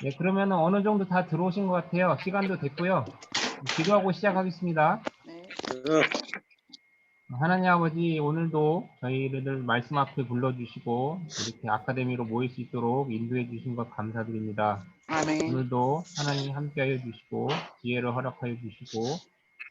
네, 그러면 어느 정도 다 들어오신 것 같아요. 시간도 됐고요. 기도하고 시작하겠습니다. 네. 하나님 아버지, 오늘도 저희를 말씀 앞에 불러주시고 이렇게 아카데미로 모일 수 있도록 인도해 주신 것 감사드립니다. 아멘. 오늘도 하나님 함께하여 주시고 지혜를 허락하여 주시고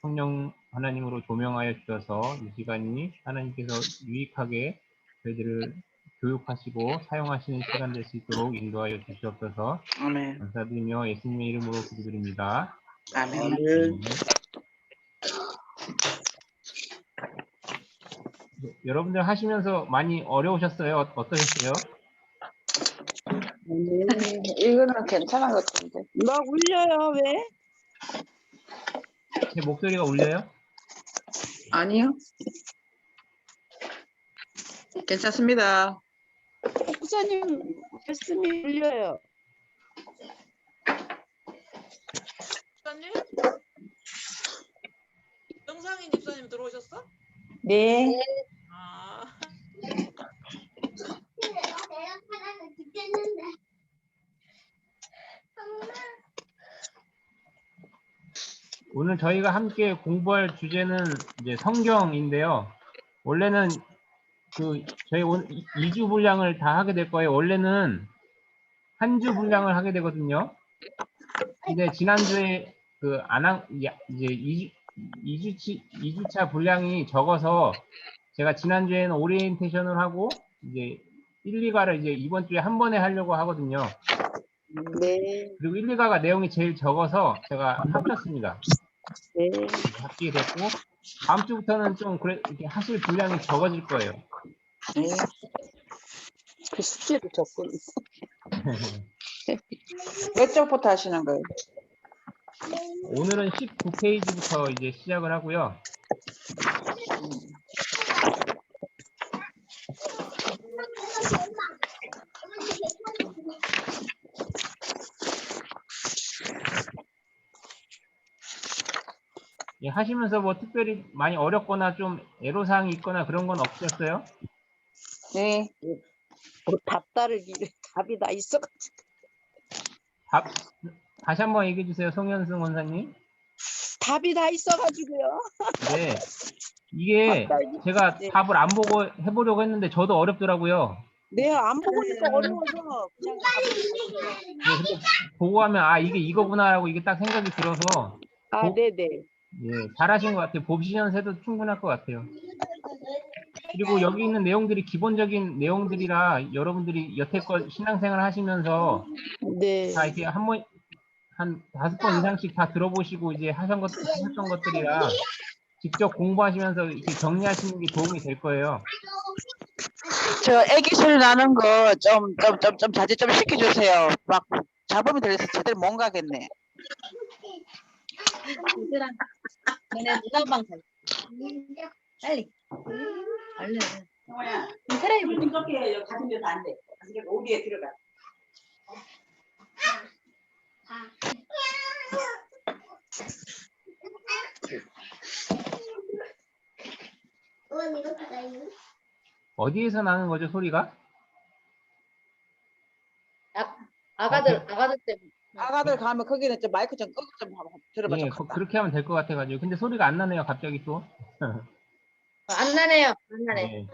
성령 하나님으로 조명하여 주셔서 이 시간이 하나님께서 유익하게 저희들을 교육하시고 사용하시는 시간 될 수 있도록 인도하여 주시옵소서. 아멘. 감사드리며 예수님의 이름으로 기도드립니다. 아멘. 여러분들 하시면서 많이 어려우셨어요? 어떠셨어요? 이거는 괜찮은 것 같은데. 막 울려요, 왜? 제 목소리가 울려요? 아니요. 괜찮습니다. 목사님 말씀이 울려요. 집사님? 영상인 집사님 들어오셨어? 네. 아, 오늘 저희가 함께 공부할 주제는 이제 성경인데요. 원래는 저희 오늘 2주 분량을 다 하게 될 거예요. 원래는 한 주 분량을 하게 되거든요. 근데 지난주에 이제 2주차 분량이 적어서 제가 지난주에는 오리엔테이션을 하고 이제 1, 2가를 이제 이번 주에 한 번에 하려고 하거든요. 네. 그리고 1, 2가가 내용이 제일 적어서 제가 합쳤습니다. 네. 합치게 됐고 다음 주부터는 좀 이렇게 하실 분량이 적어질 거예요. 네. 그 숙제도 적군. 몇 쪽부터 하시는 거예요? 오늘은 19페이지부터 이제 시작을 하고요. 예, 하시면서 뭐 특별히 많이 어렵거나 좀 애로사항이 있거나 그런 건 없으셨어요? 네. 답이 다 있어가지고. 다시 한번 얘기해 주세요, 송현승 원사님. 답이 다 있어가지고요. 네. 이게 제가 네. 답을 안 보고 해보려고 했는데 저도 어렵더라고요. 네, 안 보니까 어려워서 그냥 네, 근데 보고 하면 이게 이거구나라고 이게 딱 생각이 들어서 네네. 예, 잘하신 것 같아요. 보시면서 해도 충분할 것 같아요. 그리고 여기 있는 내용들이 기본적인 내용들이라 여러분들이 여태껏 신앙생활 하시면서 네. 다 이렇게 한 5번 이상씩 다 들어보시고 이제 하셨던 것들이라 직접 공부하시면서 이렇게 정리하시는 게 도움이 될 거예요. 저 애기 소리 나는 거 좀 자제 좀 시켜주세요. 막 잡으면 들려서 제대로 못 가겠네. 얘들아, 너네 문화방 가. 빨리. 얼른. 정호야, 차라리 이렇게 가진 데서 안 돼. 그러니까 어디에 들어가. 어디에서 나는 거죠, 소리가? 아가들 때문에. 아가들 가면 거기는 좀 마이크 좀 끄고 좀 한번 들어봐. 예, 그렇게 하면 될 것 같아가지고. 근데 소리가 안 나네요, 갑자기 또. 안 나네요. 안 나네. 네.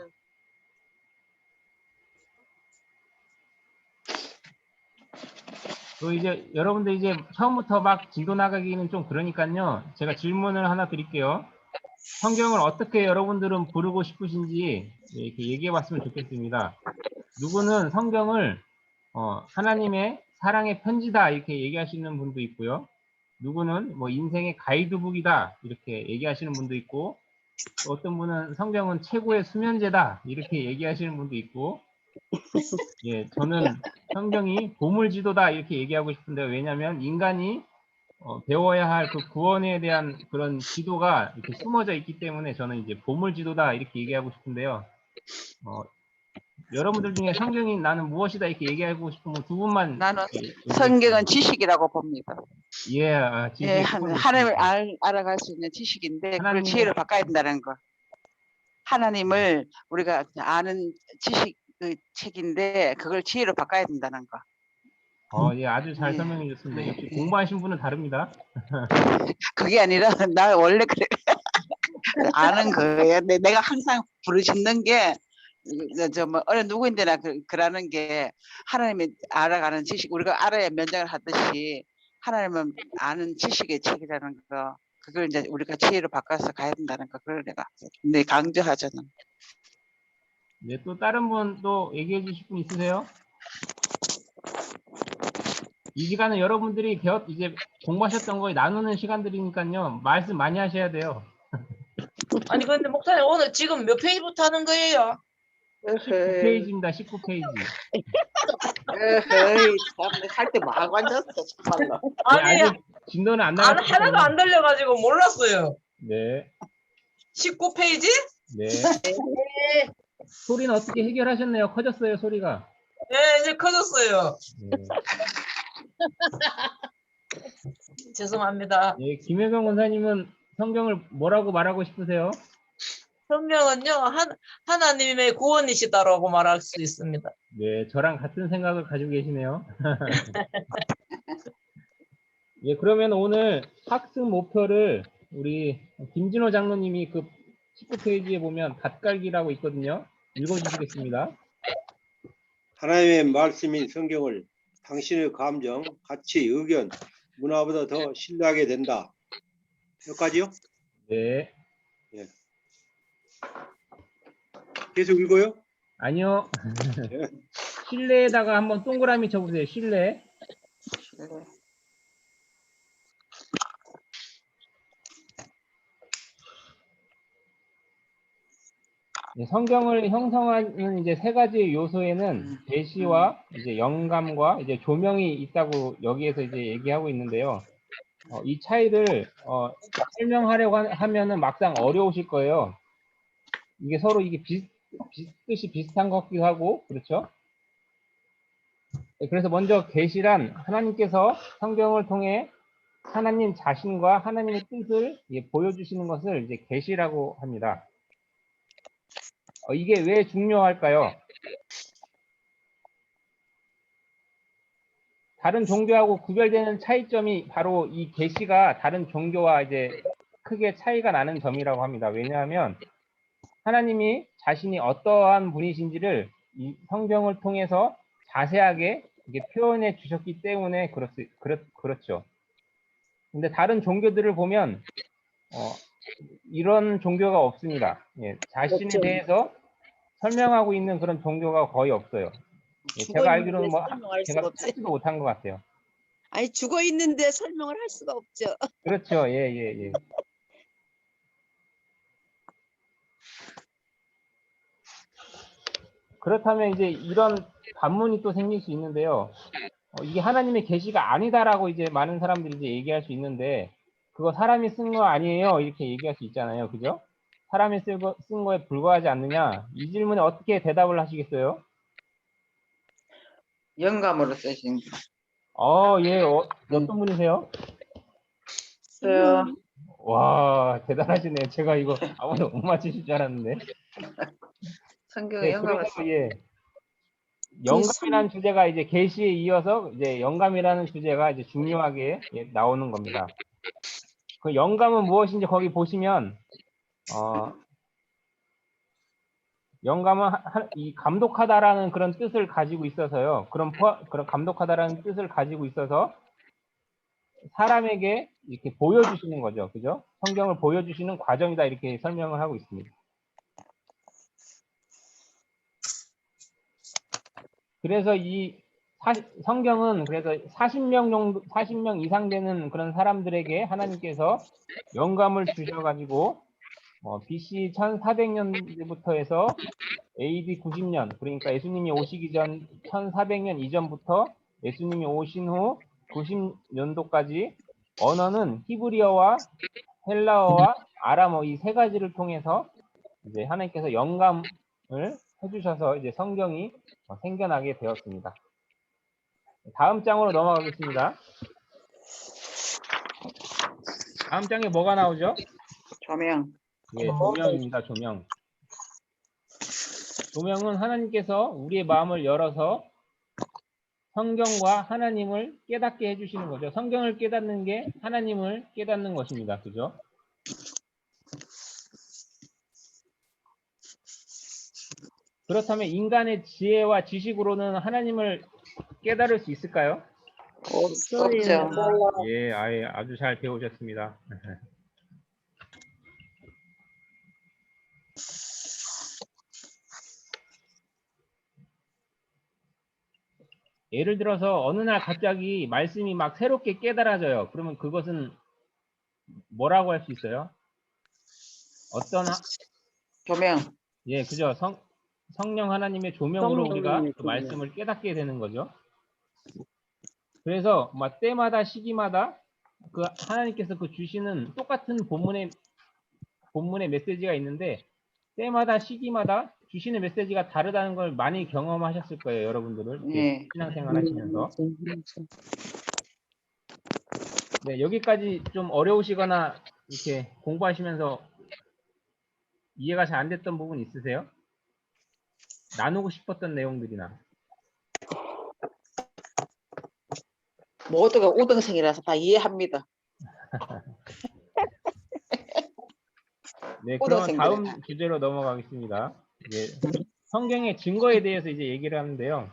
또 이제 여러분들 이제 처음부터 막 진도 나가기는 좀 그러니까요. 제가 질문을 하나 드릴게요. 성경을 어떻게 여러분들은 부르고 싶으신지 이렇게 얘기해 봤으면 좋겠습니다. 누구는 성경을 하나님의 사랑의 편지다 이렇게 얘기하시는 분도 있고요. 누구는 뭐 인생의 가이드북이다 이렇게 얘기하시는 분도 있고, 또 어떤 분은 성경은 최고의 수면제다 이렇게 얘기하시는 분도 있고, 예, 저는 성경이 보물지도다 이렇게 얘기하고 싶은데, 왜냐하면 인간이 배워야 할 그 구원에 대한 그런 지도가 이렇게 숨어져 있기 때문에 저는 이제 보물지도다 이렇게 얘기하고 싶은데요. 여러분들 중에 성경이 나는 무엇이다 이렇게 얘기하고 싶으면 두 분만. 나는 성경은 지식이라고 봅니다. 예, 지식. 예, 하나님을 알아갈 수 있는 지식인데 그걸 지혜로 바꿔야 된다는 거. 하나님을 우리가 아는 지식, 그 책인데 그걸 지혜로 바꿔야 된다는 거. 예, 아주 잘 설명해 줬습니다. 역시 공부하신 분은 다릅니다. 그게 아니라 나 원래 그래. 아는 거예요. 내가 항상 부르짖는 게 뭐 어느 누구인데나 그러는 게 하나님이 알아가는 지식, 우리가 알아야 면장을 하듯이 하나님은 아는 지식의 책이라는 거. 그걸 이제 우리가 지혜로 바꿔서 가야 된다는 거. 그걸 내가 강조하잖아. 네, 또 다른 분 또 얘기해 주실 분 있으세요? 이 시간은 여러분들이 이제 공부하셨던 거 나누는 시간들이니까요. 말씀 많이 하셔야 돼요. 아니 근데 목사님 오늘 지금 몇 페이지부터 하는 거예요? 19페이지입니다. 19페이지. 할때 막 앉았어 정말로. 아니 아직 진도는 안 나갔어요. 하나도 안 들려가지고 몰랐어요. 네. 19페이지? 네. 소리는 어떻게 해결하셨나요? 커졌어요, 소리가. 네, 이제 커졌어요. 네. 죄송합니다. 예, 김혜경 원사님은 성경을 뭐라고 말하고 싶으세요? 성경은요, 하나님의 구원이시다라고 말할 수 있습니다. 네, 저랑 같은 생각을 가지고 계시네요. 예, 그러면 오늘 학습 목표를 우리 김진호 장로님이 그 19페이지에 보면 닷갈기라고 있거든요. 읽어주시겠습니다. 하나님의 말씀인 성경을 당신의 감정, 가치, 의견, 문화보다 더 신뢰하게 된다. 여기까지요? 네. 계속 읽어요? 아니요. 신뢰에다가 한번 동그라미 쳐보세요. 신뢰. 성경을 형성하는 이제 세 가지 요소에는 계시와 이제 영감과 이제 조명이 있다고 여기에서 이제 얘기하고 있는데요. 이 차이를 설명하려고 하면은 막상 어려우실 거예요. 이게 서로 이게 뜻이 비슷한 것 같기도 하고 그렇죠. 그래서 먼저 계시란 하나님께서 성경을 통해 하나님 자신과 하나님의 뜻을 보여주시는 것을 이제 계시라고 합니다. 이게 왜 중요할까요? 다른 종교하고 구별되는 차이점이 바로 이 계시가 다른 종교와 이제 크게 차이가 나는 점이라고 합니다. 왜냐하면 하나님이 자신이 어떠한 분이신지를 이 성경을 통해서 자세하게 이게 표현해 주셨기 때문에 그렇죠. 근데 다른 종교들을 보면 이런 종교가 없습니다. 예, 자신에 없죠. 대해서 설명하고 있는 그런 종교가 거의 없어요. 예, 죽어 제가 있는데 알기로는 뭐 설명할 제가 수가 없지. 찾지도 못한 것 같아요. 아니 죽어 있는데 설명을 할 수가 없죠. 그렇죠. 예. 그렇다면 이제 이런 반문이 또 생길 수 있는데요. 이게 하나님의 계시가 아니다라고 이제 많은 사람들이 이제 얘기할 수 있는데 그거 사람이 쓴 거 아니에요 이렇게 얘기할 수 있잖아요, 그죠? 사람이 쓴 거에 불과하지 않느냐? 이 질문에 어떻게 대답을 하시겠어요? 영감으로 쓰신 예, 어떤 분이세요? 거요. 와, 대단하시네요. 제가 이거 아무도 못 맞히실 줄 알았는데. 성경에 네, 영감을 그래서 영감이라는 주제가 이제 계시에 이어서 이제 영감이라는 주제가 이제 중요하게 나오는 겁니다. 그 영감은 무엇인지 거기 보시면 영감은 이 감독하다라는 그런 뜻을 가지고 있어서요. 그런 감독하다라는 뜻을 가지고 있어서 사람에게 이렇게 보여주시는 거죠, 그죠? 성경을 보여주시는 과정이다 이렇게 설명을 하고 있습니다. 그래서 이 성경은 그래서 40명 이상 되는 그런 사람들에게 하나님께서 영감을 주셔가지고 BC 1400년부터 해서 AD 90년 그러니까 예수님이 오시기 전 1400년 이전부터 예수님이 오신 후 90년도까지 언어는 히브리어와 헬라어와 아람어 이 세 가지를 통해서 이제 하나님께서 영감을 해주셔서 이제 성경이 생겨나게 되었습니다. 다음 장으로 넘어가겠습니다. 다음 장에 뭐가 나오죠? 조명. 예, 조명입니다. 조명. 조명은 하나님께서 우리의 마음을 열어서 성경과 하나님을 깨닫게 해주시는 거죠. 성경을 깨닫는 게 하나님을 깨닫는 것입니다. 그죠? 그렇다면 인간의 지혜와 지식으로는 하나님을 깨달을 수 있을까요? 없죠. 예, 아주 잘 배우셨습니다. 예를 들어서 어느 날 갑자기 말씀이 막 새롭게 깨달아져요. 그러면 그것은 뭐라고 할 수 있어요? 조명. 예, 그죠. 성령 하나님의 조명으로 성령 우리가 하나님의 그 조명. 말씀을 깨닫게 되는 거죠. 그래서 막 때마다 시기마다 그 하나님께서 그 주시는 똑같은 본문의 메시지가 있는데 때마다 시기마다 주시는 메시지가 다르다는 걸 많이 경험하셨을 거예요, 여러분들을. 예. 신앙생활 하시면서. 네, 여기까지 좀 어려우시거나 이렇게 공부하시면서 이해가 잘 안 됐던 부분 있으세요? 나누고 싶었던 내용들이나. 모두가 우등생이라서 다 이해합니다. 네, 그러면 고등생들은 다음 주제로 넘어가겠습니다. 이제 성경의 증거에 대해서 이제 얘기를 하는데요.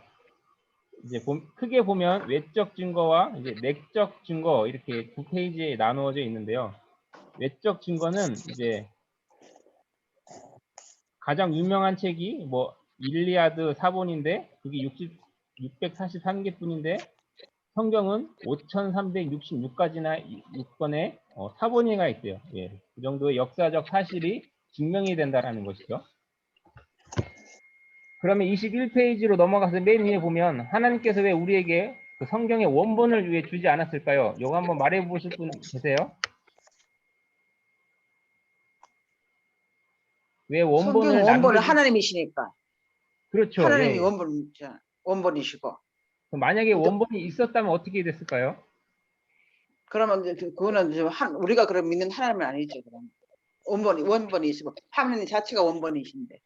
이제 크게 보면 외적 증거와 이제 내적 증거 이렇게 두 페이지에 나누어져 있는데요. 외적 증거는 이제 가장 유명한 책이 뭐 일리아드 사본인데 그게 643개뿐인데 성경은 5366권의 사본이가 있대요. 예, 그 정도의 역사적 사실이 증명이 된다라는 것이죠. 그러면 21페이지로 넘어가서 맨 위에 보면 하나님께서 왜 우리에게 그 성경의 원본을 왜 주지 않았을까요? 이거 한번 말해 보실 분 계세요? 왜 성경 원본을 원본은 남기지? 하나님이시니까. 그렇죠. 하나님이 예. 원본이시고. 그럼 만약에 원본이 있었다면 어떻게 됐을까요? 그러면 그거는 우리가 그럼 믿는 하나님은 아니죠. 그럼 원본이 있고 하나님 자체가 원본이신데.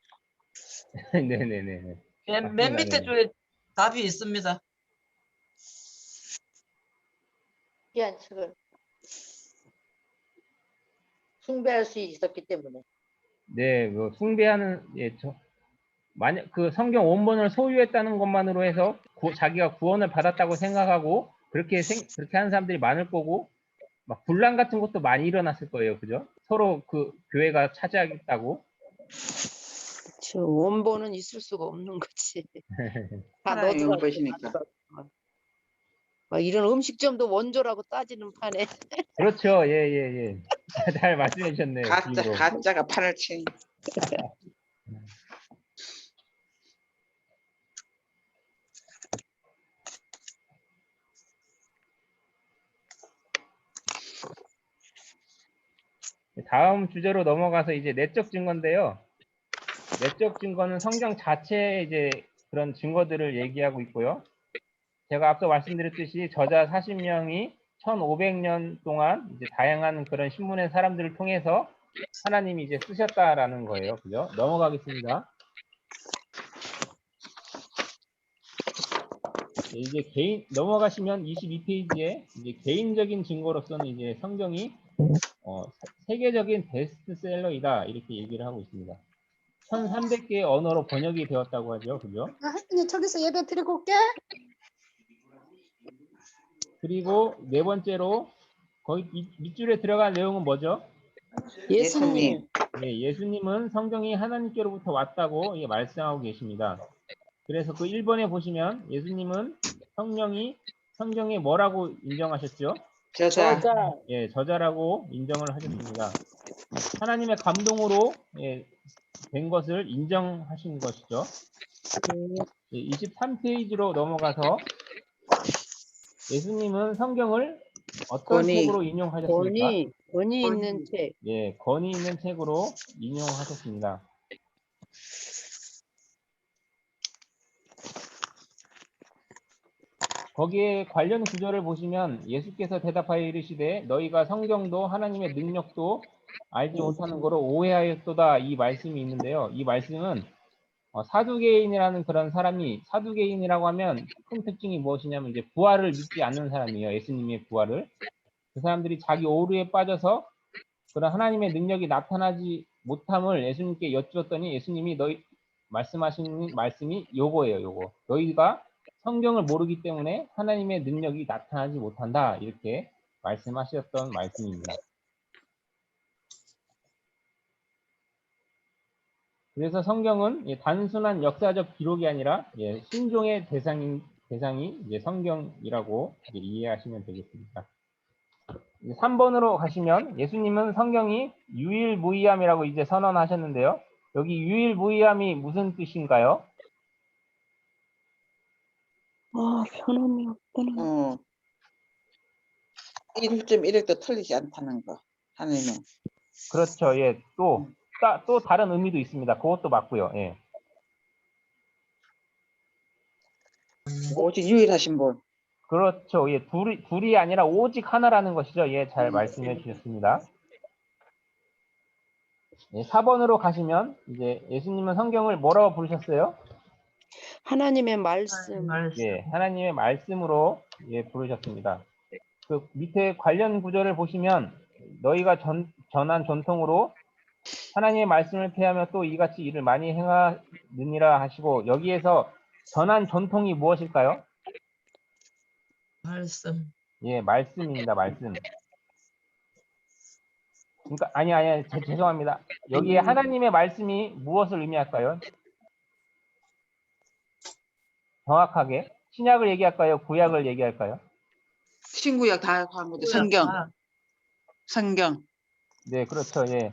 네네네. 맨 밑에 줄에 답이 있습니다. 귀한 책을 숭배할 수 있었기 때문에. 네, 그 숭배하는 만약 그 성경 원본을 소유했다는 것만으로 해서 자기가 구원을 받았다고 생각하고 그렇게 하는 사람들이 많을 거고 막 분란 같은 것도 많이 일어났을 거예요, 그죠? 서로 그 교회가 차지하겠다고. 저 원본은 있을 수가 없는 거지. 다 하나님이 너도 원본이시니까. 막 이런 음식점도 원조라고 따지는 판에 그렇죠, 예. 잘 말씀해 주셨네요. 가짜가 판을 친. 다음 주제로 넘어가서 이제 내적 증거인데요. 내적 증거는 성경 자체의 이제 그런 증거들을 얘기하고 있고요. 제가 앞서 말씀드렸듯이 저자 40명이 1500년 동안 이제 다양한 그런 신문의 사람들을 통해서 하나님이 이제 쓰셨다라는 거예요. 그죠? 넘어가겠습니다. 이제 넘어가시면 22페이지에 이제 개인적인 증거로서는 이제 성경이 세계적인 베스트셀러이다 이렇게 얘기를 하고 있습니다. 1300개의 언어로 번역이 되었다고 하죠. 그죠? 저기서 예배 드리고 올게. 그리고 네 번째로 거기 밑줄에 들어간 내용은 뭐죠? 예수님. 네, 예수님은 성경이 하나님께로부터 왔다고 말씀하고 계십니다. 그래서 그 1번에 보시면 예수님은 성경에 뭐라고 인정하셨죠? 저자. 예, 저자라고 인정을 하셨습니다. 하나님의 감동으로 된 것을 인정하신 것이죠. 23페이지로 넘어가서 예수님은 성경을 어떤 책으로 인용하셨습니까? 권위 있는 책. 예, 권위 있는 책으로 인용하셨습니다. 거기에 관련 구절을 보시면 예수께서 대답하여 이르시되 너희가 성경도 하나님의 능력도 알지 못하는 거로 오해하였도다 이 말씀이 있는데요. 이 말씀은 사두개인이라는 그런 사람이, 사두개인이라고 하면 큰 특징이 무엇이냐면 이제 부활을 믿지 않는 사람이에요. 예수님의 부활을. 그 사람들이 자기 오류에 빠져서 그런 하나님의 능력이 나타나지 못함을 예수님께 여쭈었더니 예수님이 너희 말씀하시는 말씀이 요거예요. 요거. 너희가 성경을 모르기 때문에 하나님의 능력이 나타나지 못한다. 이렇게 말씀하셨던 말씀입니다. 그래서 성경은 단순한 역사적 기록이 아니라 신종의 대상이 이제 성경이라고 이제 이해하시면 되겠습니다. 3번으로 가시면 예수님은 성경이 유일무이함이라고 이제 선언하셨는데요. 여기 유일무이함이 무슨 뜻인가요? 변함이 없구나. 1.1획도 틀리지 않다는 거. 하나님은. 그렇죠. 예. 또 다른 의미도 있습니다. 그것도 맞고요. 예. 오직 유일하신 분. 그렇죠. 예. 둘이 아니라 오직 하나라는 것이죠. 예. 잘 말씀해 주셨습니다. 예, 4번으로 가시면 이제 예수님은 성경을 뭐라고 부르셨어요? 하나님의 말씀. 예, 하나님의 말씀으로 부르셨습니다. 그 밑에 관련 구절을 보시면 너희가 전한 전통으로 하나님의 말씀을 폐하며 또 이같이 일을 많이 행하느니라 하시고 여기에서 전한 전통이 무엇일까요? 말씀. 예, 말씀입니다. 말씀. 그러니까 아니 죄송합니다. 여기에 하나님의 말씀이 무엇을 의미할까요? 정확하게 신약을 얘기할까요? 구약을 얘기할까요? 신구약 다 한 거죠. 성경. 성경. 네, 그렇죠. 예.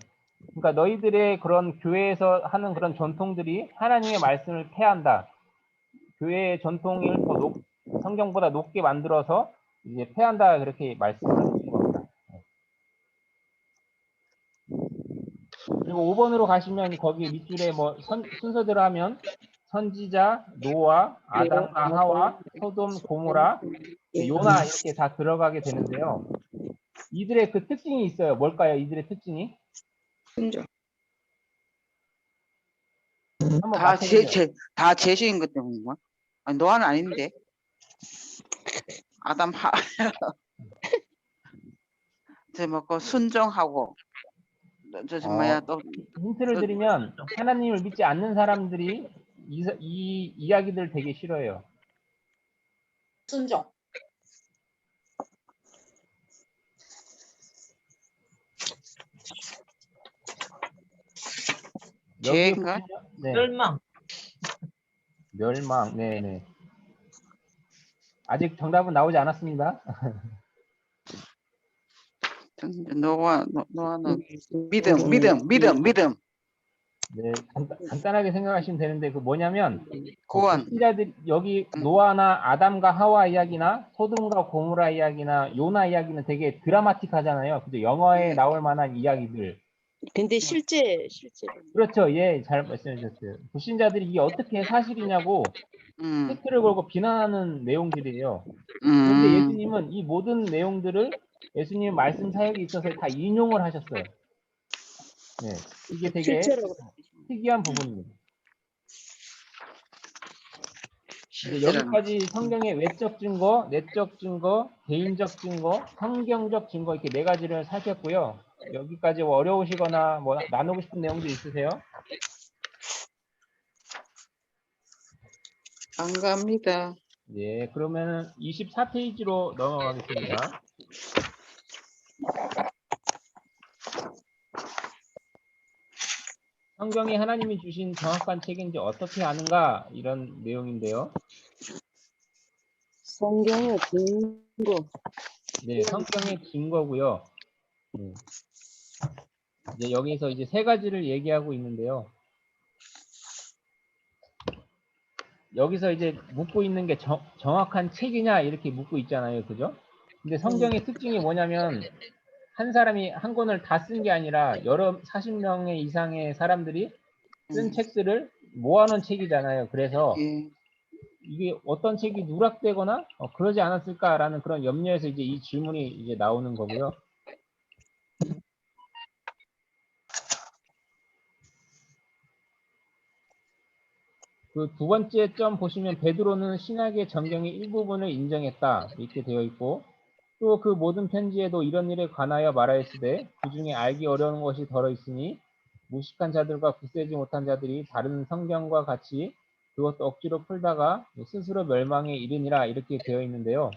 그러니까 너희들의 그런 교회에서 하는 그런 전통들이 하나님의 말씀을 폐한다. 교회의 전통을 더 성경보다 높게 만들어서 이제 폐한다 그렇게 말씀을 하신 겁니다. 그리고 5번으로 가시면 거기 밑줄에 뭐 순서대로 하면 선지자, 노아, 아담과 하와, 소돔, 고모라, 요나 이렇게 다 들어가게 되는데요. 이들의 그 특징이 있어요. 뭘까요? 이들의 특징이? 한번 맞춰보세요. 다 제시인 것 때문인가? 아니, 노아는 아닌데. 아담 저 뭐고 순종하고 저 뭐야 또 힌트를 드리면 하나님을 믿지 않는 사람들이 이 이야기들 되게 싫어해요. 순종. 죄인가? 네. 멸망. 네네. 아직 정답은 나오지 않았습니다. 노아는 믿음. 네, 간단하게 생각하시면 되는데 그 뭐냐면 구원. 불신자들 여기 노아나 아담과 하와 이야기나 소돔과 고모라 이야기나 요나 이야기는 되게 드라마틱하잖아요. 그죠? 영화에 나올 만한 이야기들. 근데 실제 그렇죠. 예, 잘 말씀해 주셨어요. 불신자들이 이게 어떻게 사실이냐고 팩트를 걸고 비난하는 내용들이에요. 그런데 예수님은 이 모든 내용들을 예수님의 말씀 사역에 있어서 다 인용을 하셨어요. 네, 이게 되게 실제로 특이한 부분입니다. 이제 여기까지 성경의 외적 증거, 내적 증거, 개인적 증거, 성경적 증거 이렇게 4가지를 살폈고요. 여기까지 어려우시거나 뭐 나누고 싶은 내용들 있으세요? 안 갑니다. 네, 그러면 24페이지로 넘어가겠습니다. 성경이 하나님이 주신 정확한 책인지 어떻게 아는가 이런 내용인데요. 성경의 증거. 네, 성경의 증거고요. 이제 여기서 이제 3가지를 얘기하고 있는데요. 여기서 이제 묻고 있는 게 정확한 책이냐 이렇게 묻고 있잖아요. 그죠? 근데 성경의 특징이 뭐냐면 한 사람이 한 권을 다 쓴 게 아니라 여러 40명의 이상의 사람들이 쓴 책들을 모아놓은 책이잖아요. 그래서 이게 어떤 책이 누락되거나 그러지 않았을까라는 그런 염려에서 이제 이 질문이 이제 나오는 거고요. 그 두 번째 점 보시면 베드로는 신약의 정경의 일부분을 인정했다 이렇게 되어 있고 또 그 모든 편지에도 이런 일에 관하여 말하였으되 그 중에 알기 어려운 것이 덜어 있으니 무식한 자들과 굳세지 못한 자들이 다른 성경과 같이 그것도 억지로 풀다가 스스로 멸망에 이르니라 이렇게 되어 있는데요.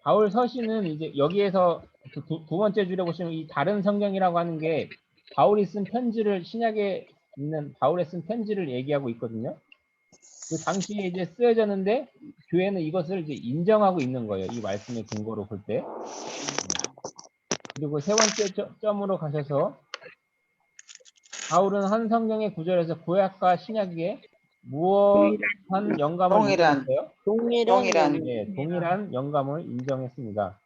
바울 서신은 이제 여기에서 두 번째 줄에 보시면 이 다른 성경이라고 하는 게 바울이 쓴 편지를 신약에 있는 바울의 쓴 편지를 얘기하고 있거든요. 그 당시에 이제 쓰여졌는데 교회는 이것을 이제 인정하고 있는 거예요. 이 말씀의 근거로 볼 때. 그리고 세 번째 점으로 가셔서 바울은 한 성경의 구절에서 구약과 신약에 무엇한 영감을 동일한. 인정했어요? 동일한. 네, 동일한 영감을 인정했습니다.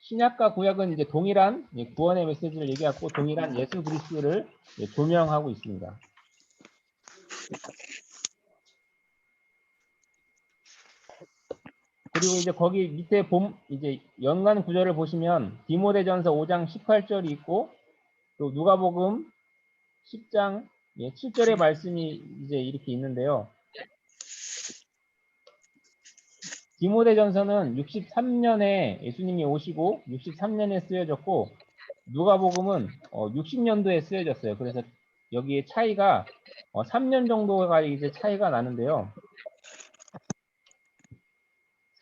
신약과 구약은 이제 동일한 구원의 메시지를 얘기하고 동일한 예수 그리스도를 조명하고 있습니다. 그리고 이제 거기 밑에 이제 연관 구절을 보시면 디모데전서 5장 18절이 있고 또 누가복음 10장 7절의 말씀이 이제 이렇게 있는데요. 디모데전서는 63년에 예수님이 오시고 63년에 쓰여졌고 누가복음은 60년도에 쓰여졌어요. 그래서 여기에 차이가 3년 정도가 이제 차이가 나는데요.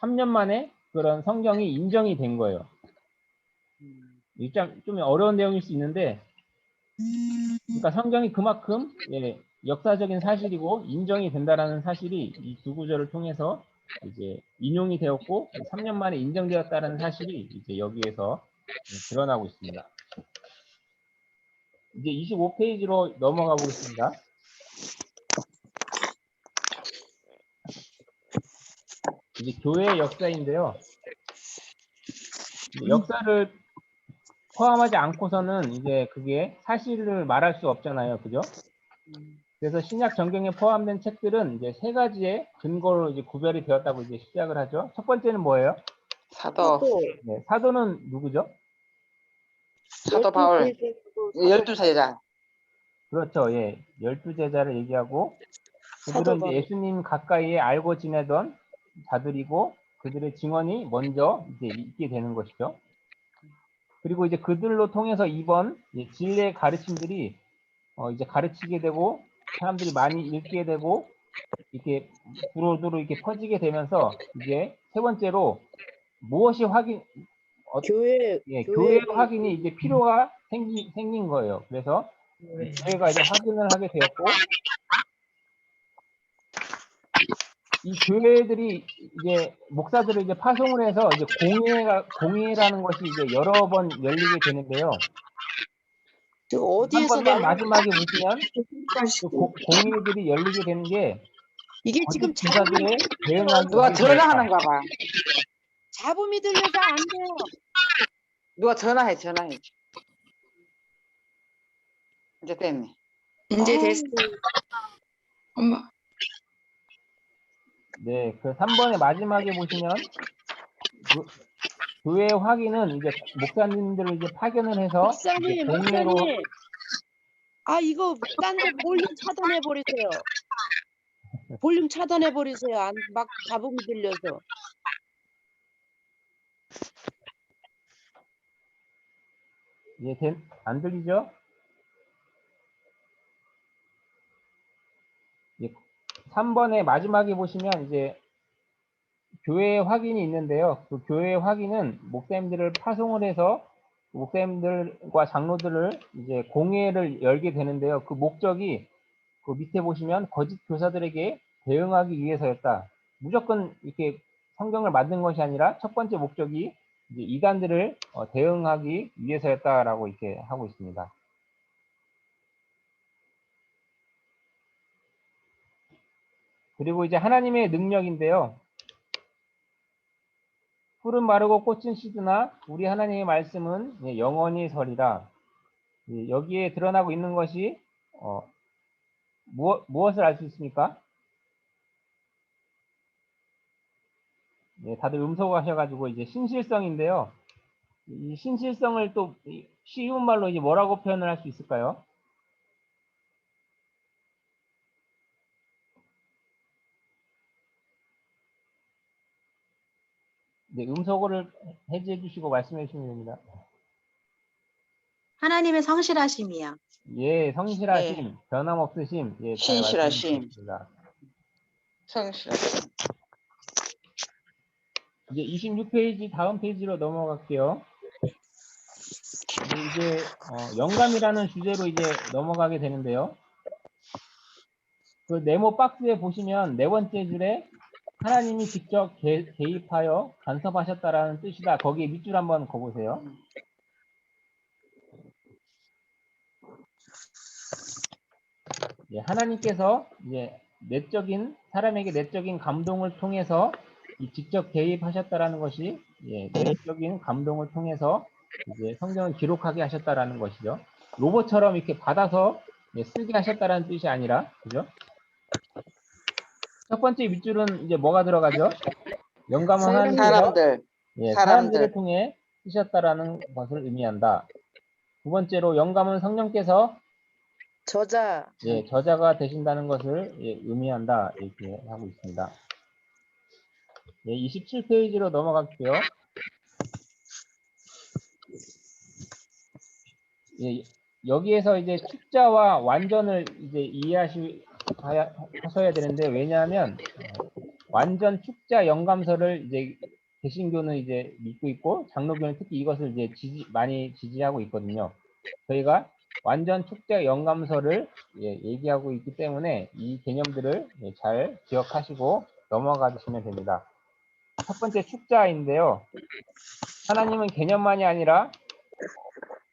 3년 만에 그런 성경이 인정이 된 거예요. 좀 어려운 내용일 수 있는데, 그러니까 성경이 그만큼 역사적인 사실이고 인정이 된다라는 사실이 이 두 구절을 통해서 이제 인용이 되었고 3년 만에 인정되었다는 사실이 이제 여기에서 드러나고 있습니다. 이제 25페이지로 넘어가 보겠습니다. 이제 교회의 역사인데요. 역사를 포함하지 않고서는 이제 그게 사실을 말할 수 없잖아요. 그죠? 그래서 신약 정경에 포함된 책들은 이제 세 가지의 근거로 이제 구별이 되었다고 이제 시작을 하죠. 첫 번째는 뭐예요? 사도. 네, 사도는 누구죠? 사도 바울. 12제자. 그렇죠. 예. 12제자를 얘기하고 그들은 이제 예수님 가까이에 알고 지내던 자들이고 그들의 증언이 먼저 이제 있게 되는 것이죠. 그리고 이제 그들로 통해서 이번 진리의 가르침들이 이제 가르치게 되고 사람들이 많이 읽게 되고 이렇게 두루두루 이렇게 퍼지게 되면서 이제 세 번째로 무엇이 교회의 확인이 이제 필요가 생긴 거예요. 그래서 교회가 이제 확인을 하게 되었고 이 교회들이 이제 목사들을 이제 파송을 해서 이제 공회라는 것이 이제 여러 번 열리게 되는데요. 어디에서 한번 마지막에 보시면 그 공회들이 열리게 되는 게 이게 지금 교사들의 대응하기 누가 위해서였다. 전화하는가 봐. 잡음이 들려서 안 돼요. 누가 전화해. 이제 됐네. 이제 됐어. 엄마. 네, 그 3번의 마지막에 보시면 교회 확인은 이제 목사님들을 이제 파견을 해서 목사님, 공회로 이거 딴 데 볼륨 차단해 버리세요. 볼륨 차단해 버리세요. 막 잡음이 들려서. 안 들리죠? 3번의 마지막에 보시면 이제 교회 확인이 있는데요. 그 교회 확인은 목사님들을 파송을 해서 목사님들과 장로들을 이제 공회를 열게 되는데요. 그 목적이 그 밑에 보시면 거짓 교사들에게 대응하기 위해서였다. 무조건 이렇게 성경을 만든 것이 아니라 첫 번째 목적이 이제 이단들을 대응하기 위해서였다라고 이렇게 하고 있습니다. 그리고 이제 하나님의 능력인데요. 풀은 마르고 꽃은 시드나 우리 하나님의 말씀은 영원히 서리라. 여기에 드러나고 있는 것이 무엇을 알 수 있습니까? 다들 음소거하셔가지고 이제 신실성인데요. 이 신실성을 또 쉬운 말로 이제 뭐라고 표현을 할 수 있을까요? 네, 음소거를 해제해 주시고 말씀해 주시면 됩니다. 하나님의 성실하심이요. 예, 성실하심, 변함없으심, 예, 잘 말씀해 신실하심. 주셨습니다. 성실하심. 이제 26페이지 다음 페이지로 넘어갈게요. 이제 영감이라는 주제로 이제 넘어가게 되는데요. 그 네모 박스에 보시면 네 번째 줄에 하나님이 직접 개입하여 간섭하셨다라는 뜻이다. 거기에 밑줄 한번 거보세요. 예, 하나님께서 이제 사람에게 내적인 감동을 통해서 직접 개입하셨다라는 것이 내적인 감동을 통해서 이제 성경을 기록하게 하셨다라는 것이죠. 로봇처럼 이렇게 받아서 쓰게 하셨다라는 뜻이 아니라, 그죠? 첫 번째 밑줄은 이제 뭐가 들어가죠? 영감은 하나님께서 사람들. 사람들을 통해 쓰셨다라는 것을 의미한다. 두 번째로 영감은 성령께서 저자가 되신다는 것을 의미한다. 이렇게 하고 있습니다. 27페이지로 넘어갈게요. 여기에서 이제 축자와 완전을 이제 이해하셔야 되는데, 왜냐하면 완전 축자 영감서를 이제 개신교는 이제 믿고 있고 장로교는 특히 이것을 이제 많이 지지하고 있거든요. 저희가 완전 축자 영감서를 얘기하고 있기 때문에 이 개념들을 잘 기억하시고 넘어가 주시면 됩니다. 첫 번째 축자인데요. 하나님은 개념만이 아니라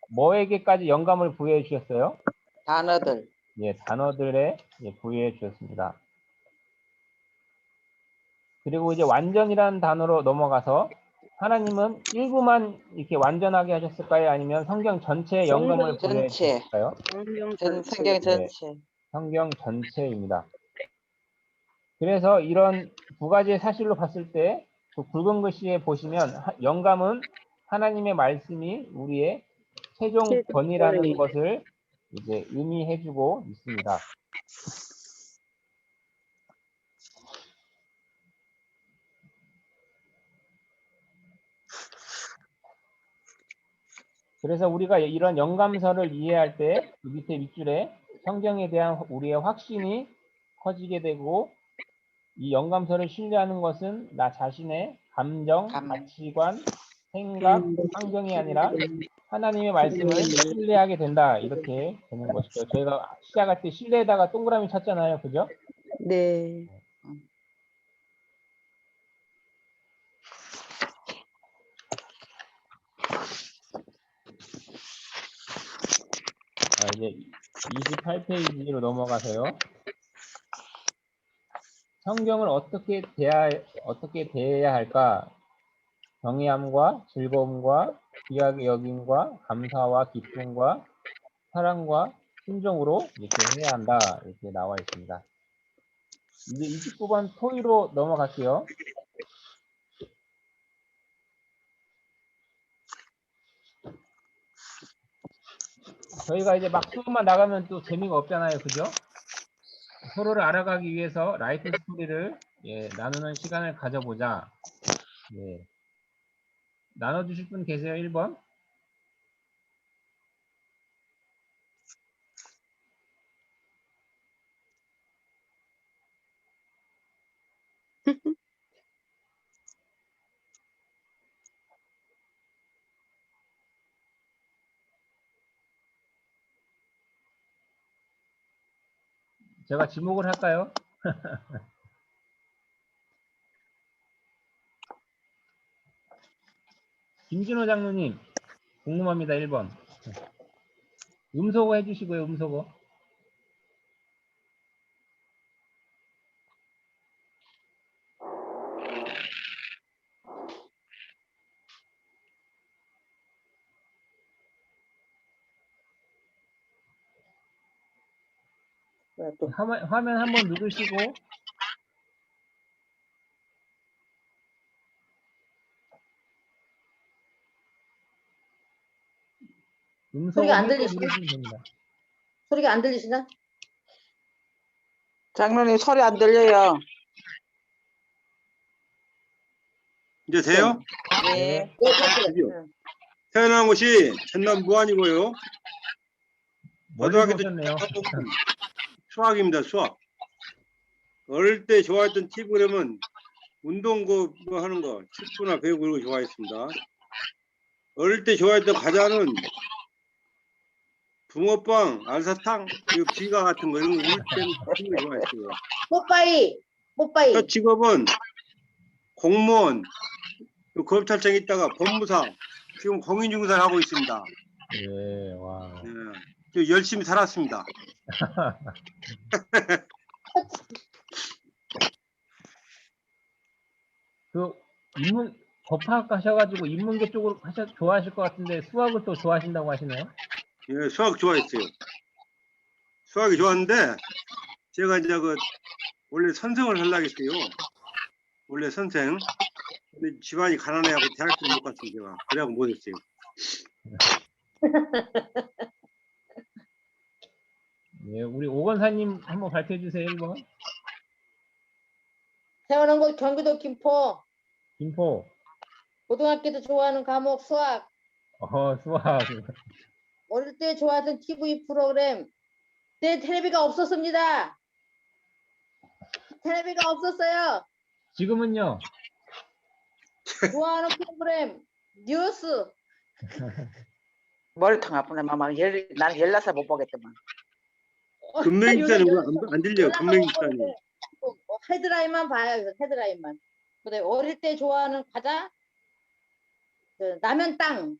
뭐에게까지 영감을 부여해 주셨어요? 단어들. 단어들에 부여해 주셨습니다. 그리고 이제 완전이라는 단어로 넘어가서 하나님은 일부만 이렇게 완전하게 하셨을까요? 아니면 성경 전체에 영감을 부여해 주셨을까요? 성경 전체. 성경 전체입니다. 그래서 이런 두 가지의 사실로 봤을 때 그 굵은 글씨에 보시면 영감은 하나님의 말씀이 우리의 최종 권위라는 것을 이제 의미해주고 있습니다. 그래서 우리가 이런 영감서를 이해할 때 밑에 밑줄에 성경에 대한 우리의 확신이 커지게 되고, 이 영감서를 신뢰하는 것은 나 자신의 감정, 가치관, 생각, 환경이 아니라 하나님의 말씀을 신뢰하게 된다. 이렇게 되는 것이죠. 저희가 시작할 때 신뢰에다가 동그라미 쳤잖아요. 그죠? 네. 이제 28페이지로 넘어가서요. 성경을 어떻게 대해야 할까? 경외함과 즐거움과 귀하게 여김과 감사와 기쁨과 사랑과 순종으로 이렇게 해야 한다. 이렇게 나와 있습니다. 이제 29번 토의로 넘어갈게요. 저희가 이제 막 수업만 나가면 또 재미가 없잖아요. 그죠? 서로를 알아가기 위해서 라이프 스토리를 나누는 시간을 가져보자. 나눠주실 분 계세요? 1번? 제가 지목을 할까요? 김진호 장로님, 궁금합니다. 1번. 음소거 해주시고요. 음소거. 화면 한번 누르시고 음소거 소리가 안 해제 들리시나? 누르시면 됩니다. 소리가 안 들리시나? 장로님 소리 안 들려요. 이제 돼요? 네. 네, 됐어요. 드디어. 응. 태어난 곳이 전남 무안이고요. 멀리서 고등학교 때 오셨네요. 수학입니다. 수학. 어릴 때 좋아했던 프로그램은 운동 뭐 하는 거, 축구나 배구 이런 거 좋아했습니다. 어릴 때 좋아했던 과자는 붕어빵, 알사탕, 그리고 비가 같은 거 이런 거 어릴 때는 그런 거 좋아했어요. 뽀빠이, 뽀빠이. 첫 직업은 공무원, 그 검찰청에 있다가 법무사, 지금 공인중개사를 하고 있습니다. 예, 와. 네. 저 열심히 살았습니다. 그 법학 하셔가지고 인문계 쪽으로 좋아하실 것 같은데 수학을 또 좋아하신다고 하시나요? 예, 수학 좋아했어요. 수학이 좋았는데 제가 이제 원래 선생을 하려고 했어요. 원래 선생. 근데 집안이 가난해하고 대학교를 못 갔어요. 제가. 그래갖고 못했어요. 예, 우리 오건사님 한번 발표해 주세요. 1번. 태어난 곳 경기도 김포. 김포. 고등학교 때 좋아하는 과목 수학. 수학. 어릴 때 좋아하던 TV 프로그램. 그때 텔레비가 없었습니다. 텔레비가 없었어요. 지금은요? 좋아하는 프로그램 뉴스. 머리통 아프네. 마마. 나는 14살 못 보겠더만. 금메입자는 요새 안 들려요. 금메입자는. 헤드라인만 봐요. 이거 헤드라인만. 그다음에 어릴 때 좋아하는 과자 라면 땅.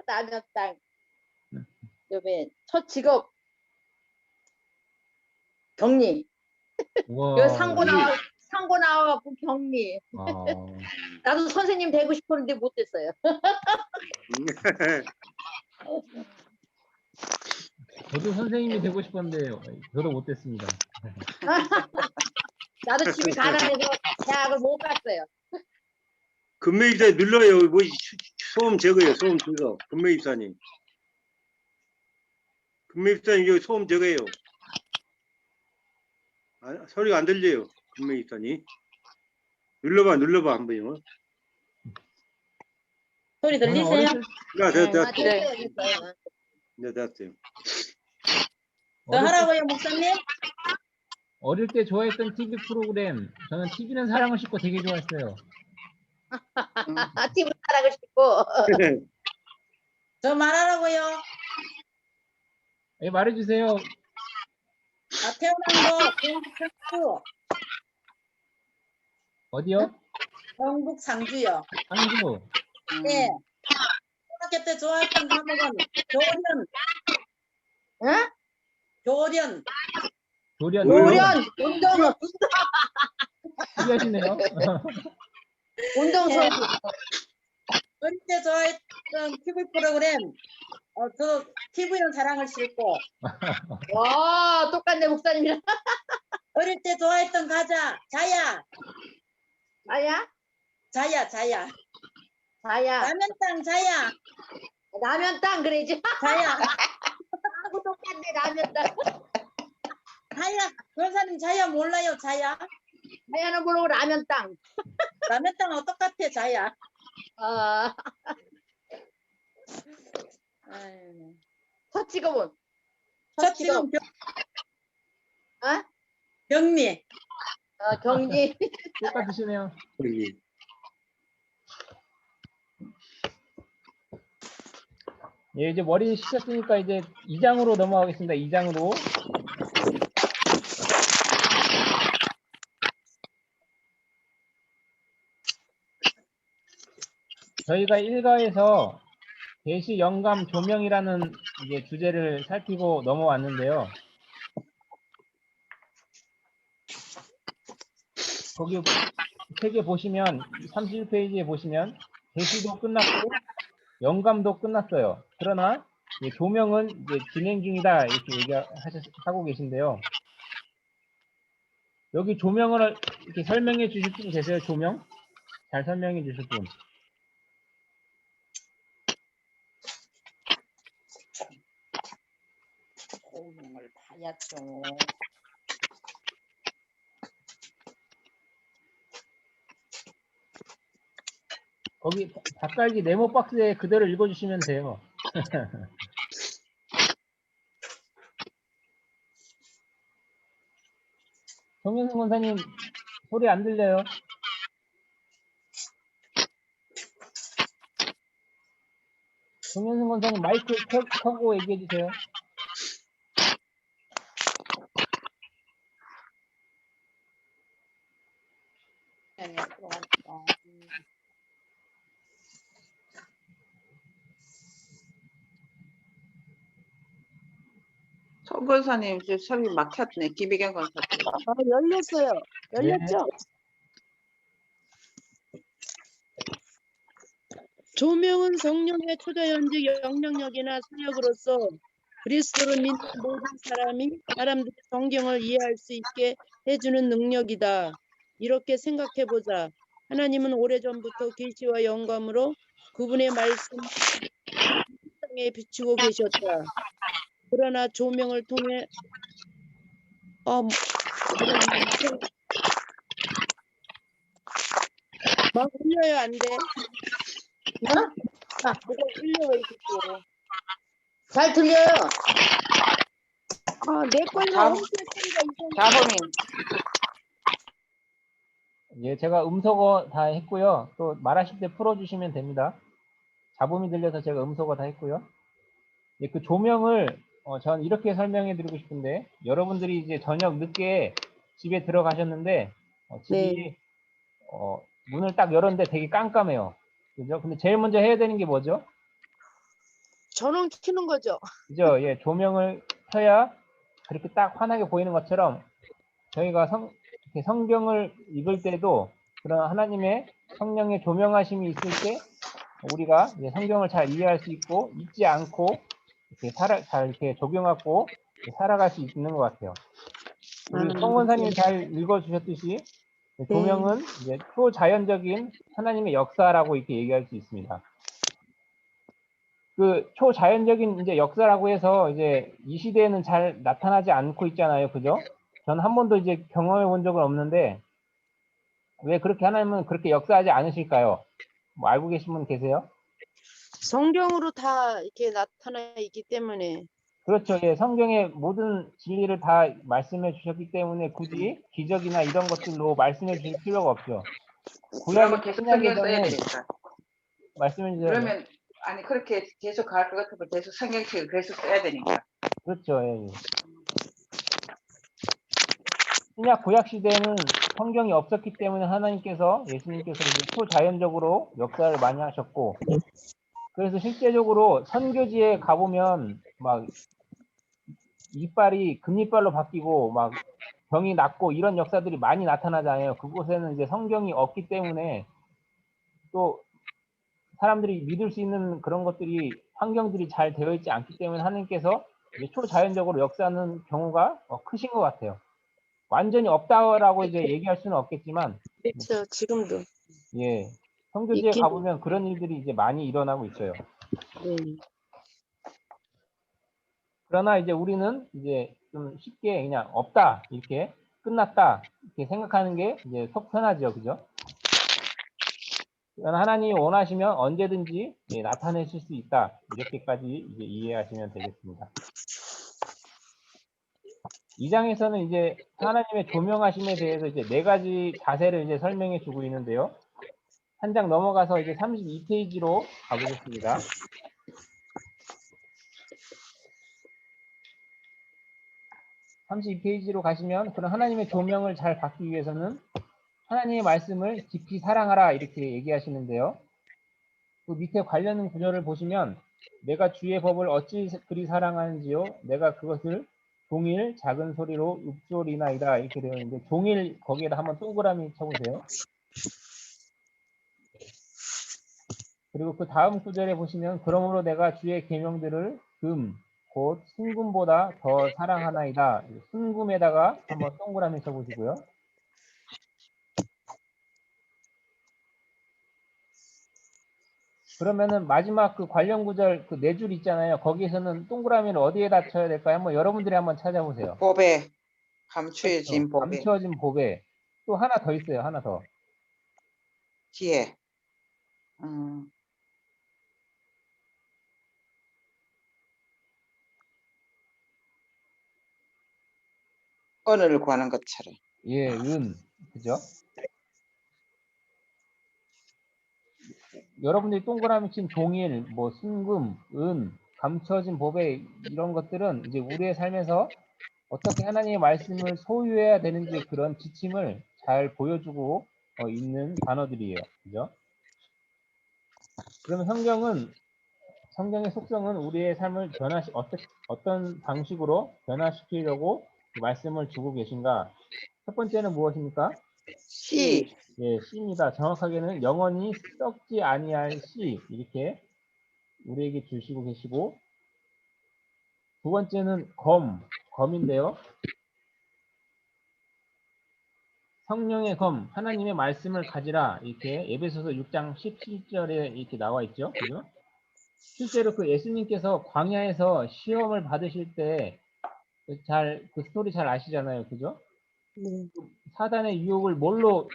라면 땅. 그다음에 첫 직업 경리. 우와. 여기 상고 나와갖고 경리. 아, 나도 선생님 되고 싶었는데 못 됐어요. 저도 선생님이 되고 싶었는데 저도 못됐습니다. 나도 집이 가난해서 대학을 못 갔어요. 금메입자 눌러요. 뭐 소음 제거예요. 소음 제거. 금메입사님. 금메입사님 여기 소음 제거예요. 소리가 안 들려요. 금메입사님. 눌러봐 한번요. 소리 저는 들리세요? 야, 됐어요. 아, 됐어요, 됐어요. 네, 됐어요. 더 하라고요, 목사님? 어릴 때 좋아했던 TV 프로그램, 저는 TV는 사랑을 싣고 되게 좋아했어요. 팀을 사랑을 싣고. 저 말하라고요. 예, 말해주세요. 태어난 거 경북 상주. 어디요? 경북 상주요. 상주. 네. 초등학교 때 좋아했던 과목은 조련. 응? 조련. 조련. 노련, 운동, 특이하시네요. 운동선수. 어릴 때 좋아했던 TV 프로그램. 저 TV는 사랑을 싣고. 와, 똑같네, 목사님이랑. 어릴 때 좋아했던 과자. 자야. 아야? 자야. 자야. 라면땅 자야. 라면 땅, 그래야지. 자야. 하고 똑같네, 라면 땅. 자야. 변사님 자야 몰라요. 자야. 하야는 모르고 라면 땅. 라면땅은 똑같아. 자야. 아, 아유. 첫 직업은? 첫 지금 어? 경리. 경기. 똑같으시네요. 여기. 예, 이제 머리 식혔으니까 이제 2장으로 넘어가겠습니다. 2장으로. 저희가 1가에서 대시 영감 조명이라는 이제 주제를 살피고 넘어왔는데요. 거기 책에 보시면 31페이지에 보시면 대시도 끝났고 영감도 끝났어요. 그러나 이제 조명은 이제 진행 중이다 이렇게 하고 계신데요. 여기 조명을 이렇게 설명해 주실 분 계세요? 조명? 잘 설명해 주실 분. 조명을 봐야죠. 거기 닭갈기 네모 박스에 그대로 읽어주시면 돼요. 정현승 권사님 소리 안 들려요? 정현승 권사님 마이크 켜고 얘기해 주세요. 송 권사님 지금 소리 막혔네. 김희경 권사. 열렸어요. 네. 열렸죠? 조명은 성령의 초자연적 영향력이나 사역으로서 그리스도를 믿는 모든 사람들의 성경을 이해할 수 있게 해주는 능력이다. 이렇게 생각해보자. 하나님은 오래전부터 계시와 영감으로 그분의 말씀을 땅에 비추고 계셨다. 그러나 조명을 통해 막 흘려요, 안 돼? 뭐가 흘려요, 이렇게 또. 잘 들려요. 내 거에는 자- 엄청 소리가 이상해. 자범인. 예, 제가 음소거 다 했고요. 또 말하실 때 풀어주시면 됩니다. 잡음이 들려서 제가 음소거 다 했고요. 예, 그 조명을 전 이렇게 설명해 드리고 싶은데 여러분들이 이제 저녁 늦게 집에 들어가셨는데 집이 문을 딱 열었는데 되게 깜깜해요. 그죠? 근데 제일 먼저 해야 되는 게 뭐죠? 전원 켜는 거죠. 그죠? 예, 조명을 켜야 그렇게 딱 환하게 보이는 것처럼 저희가 이렇게 성경을 읽을 때도 그런 하나님의 성령의 조명하심이 있을 때 우리가 이제 성경을 잘 이해할 수 있고 잊지 않고 이렇게 잘 이렇게 적용하고 살아갈 수 있는 것 같아요. 우리 송 권사님이 잘 읽어주셨듯이 조명은 이제 초자연적인 하나님의 역사라고 이렇게 얘기할 수 있습니다. 그 초자연적인 이제 역사라고 해서 이제 이 시대에는 잘 나타나지 않고 있잖아요, 그죠? 전 한 번도 이제 경험해 본 적은 없는데 왜 그렇게 하나님은 그렇게 역사하지 않으실까요? 뭐 알고 계신 분 계세요? 성경으로 다 이렇게 나타나 있기 때문에. 그렇죠. 예, 성경의 모든 진리를 다 말씀해 주셨기 때문에 굳이 기적이나 이런 것들로 말씀해 주실 필요가 없죠. 그러면 구약 계속 성경 써야 신약에서는 되니까. 말씀해 주세요. 그러면 아니 그렇게 계속 갈 것 같으면 계속 성경책을 계속 써야 되니까. 그렇죠. 예, 예. 신약 구약 시대에는 성경이 없었기 때문에 하나님께서 예수님께서 이제 초자연적으로 역사를 많이 하셨고 그래서 실제적으로 선교지에 가보면 막 이빨이 금이빨로 바뀌고 막 병이 낫고 이런 역사들이 많이 나타나잖아요. 그곳에는 이제 성경이 없기 때문에 또 사람들이 믿을 수 있는 그런 것들이 환경들이 잘 되어 있지 않기 때문에 하나님께서 이제 초자연적으로 역사하는 경우가 크신 것 같아요. 완전히 없다라고 이제 얘기할 수는 없겠지만, 그렇죠. 지금도. 예, 선교지에 있긴- 가보면 그런 일들이 이제 많이 일어나고 있어요. 네. 그러나 이제 우리는 이제 좀 쉽게 그냥 없다 이렇게 끝났다 이렇게 생각하는 게 이제 속 편하죠, 그죠? 그러나 하나님이 원하시면 언제든지 나타내실 수 있다 이렇게까지 이제 이해하시면 되겠습니다. 2장에서는 이제 하나님의 조명하심에 대해서 이제 4가지 자세를 이제 설명해 주고 있는데요. 한 장 넘어가서 이제 32페이지로 가보겠습니다. 32페이지로 가시면 그런 하나님의 조명을 잘 받기 위해서는 하나님의 말씀을 깊이 사랑하라 이렇게 얘기하시는데요. 그 밑에 관련 구절을 보시면 내가 주의 법을 어찌 그리 사랑하는지요 내가 그것을 종일 작은 소리로 읊조리나이다 이렇게 되어 있는데 종일 거기에다 한번 동그라미 쳐보세요. 그리고 그 다음 구절에 보시면 그러므로 내가 주의 계명들을 곧 순금보다 더 사랑하나이다. 순금에다가 한번 동그라미 쳐보시고요. 그러면은 마지막 그 관련 구절 그 4줄 있잖아요. 거기에서는 동그라미를 어디에다 쳐야 될까요? 한번 여러분들이 한번 찾아보세요. 법에 감추어진 법에 감추어진 법에 또 하나 더 있어요. 하나 더. 뒤에 음. 언어를 구하는 것처럼. 예, 그죠? 여러분들이 동그라미 친 종일, 뭐 순금, 감춰진 보배 이런 것들은 이제 우리의 삶에서 어떻게 하나님의 말씀을 소유해야 되는지 그런 지침을 잘 보여주고 있는 단어들이에요. 그죠? 그러면 성경의 속성은 우리의 삶을 어떤 방식으로 변화시키려고 말씀을 주고 계신가? 첫 번째는 무엇입니까? 시. 예, 씨입니다. 정확하게는 영원히 썩지 아니할 씨 이렇게 우리에게 주시고 계시고, 두 번째는 검인데요. 성령의 검, 하나님의 말씀을 가지라 이렇게 에베소서 6장 17절에 이렇게 나와 있죠. 그죠? 실제로 그 예수님께서 광야에서 시험을 받으실 때 그 스토리 잘 아시잖아요. 그죠? 네. 사단의 유혹을 뭘로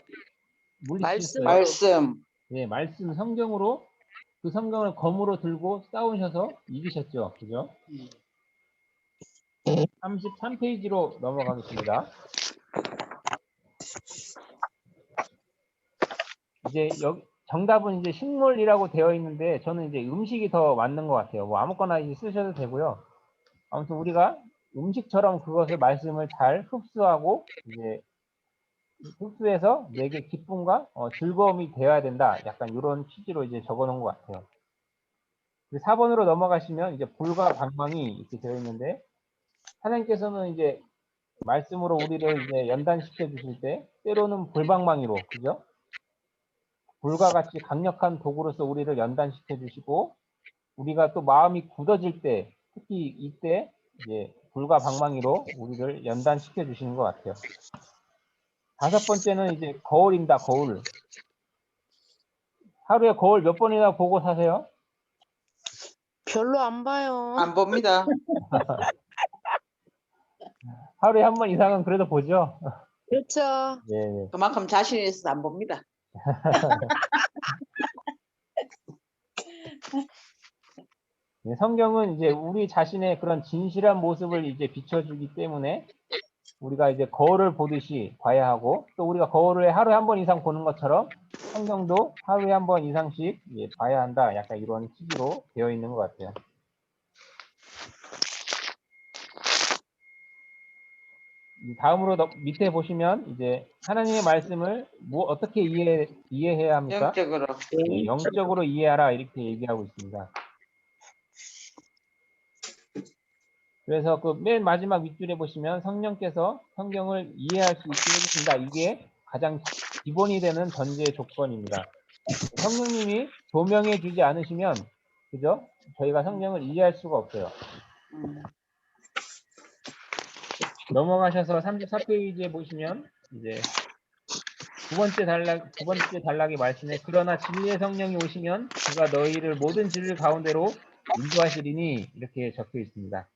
물리치셨어요? 말씀. 네, 말씀 성경으로 그 성경을 검으로 들고 싸우셔서 이기셨죠. 그죠? 33페이지로 넘어가겠습니다. 이제 정답은 이제 식물이라고 되어 있는데 저는 이제 음식이 더 맞는 것 같아요. 뭐 아무거나 이제 쓰셔도 되고요. 아무튼 우리가 음식처럼 그것을 말씀을 잘 흡수하고 이제 흡수해서 내게 기쁨과 즐거움이 되어야 된다. 약간 이런 취지로 이제 적어놓은 것 같아요. 4번으로 넘어가시면 이제 불과 방망이 이렇게 되어 있는데 하나님께서는 이제 말씀으로 우리를 이제 연단시켜 주실 때 때로는 불방망이로 그죠? 불과 같이 강력한 도구로서 우리를 연단시켜 주시고 우리가 또 마음이 굳어질 때 특히 이때 이제 불과 방망이로 우리를 연단시켜 주시는 것 같아요. 5번째는 이제 거울입니다. 거울. 하루에 거울 몇 번이나 보고 사세요? 별로 안 봐요. 안 봅니다. 하루에 한 번 이상은 그래도 보죠. 그렇죠. 네. 그만큼 자신이 있어서 안 봅니다. 네, 성경은 이제 우리 자신의 그런 진실한 모습을 이제 비춰주기 때문에 우리가 이제 거울을 보듯이 봐야 하고 또 우리가 거울을 하루에 한 번 이상 보는 것처럼 성경도 하루에 한 번 이상씩 이제 봐야 한다. 약간 이런 취지로 되어 있는 것 같아요. 다음으로 밑에 보시면 이제 하나님의 말씀을 어떻게 이해해야 합니까? 영적으로. 네, 영적으로 이해하라 이렇게 얘기하고 있습니다. 그래서 그 맨 마지막 윗줄에 보시면 성령께서 성경을 이해할 수 있게 해주신다. 이게 가장 기본이 되는 전제 조건입니다. 성령님이 조명해 주지 않으시면 그죠? 저희가 성경을 이해할 수가 없어요. 넘어가셔서 34페이지에 보시면 이제 두 번째 단락의 말씀에 그러나 진리의 성령이 오시면 그가 너희를 모든 진리 가운데로 인도하시리니 이렇게 적혀 있습니다.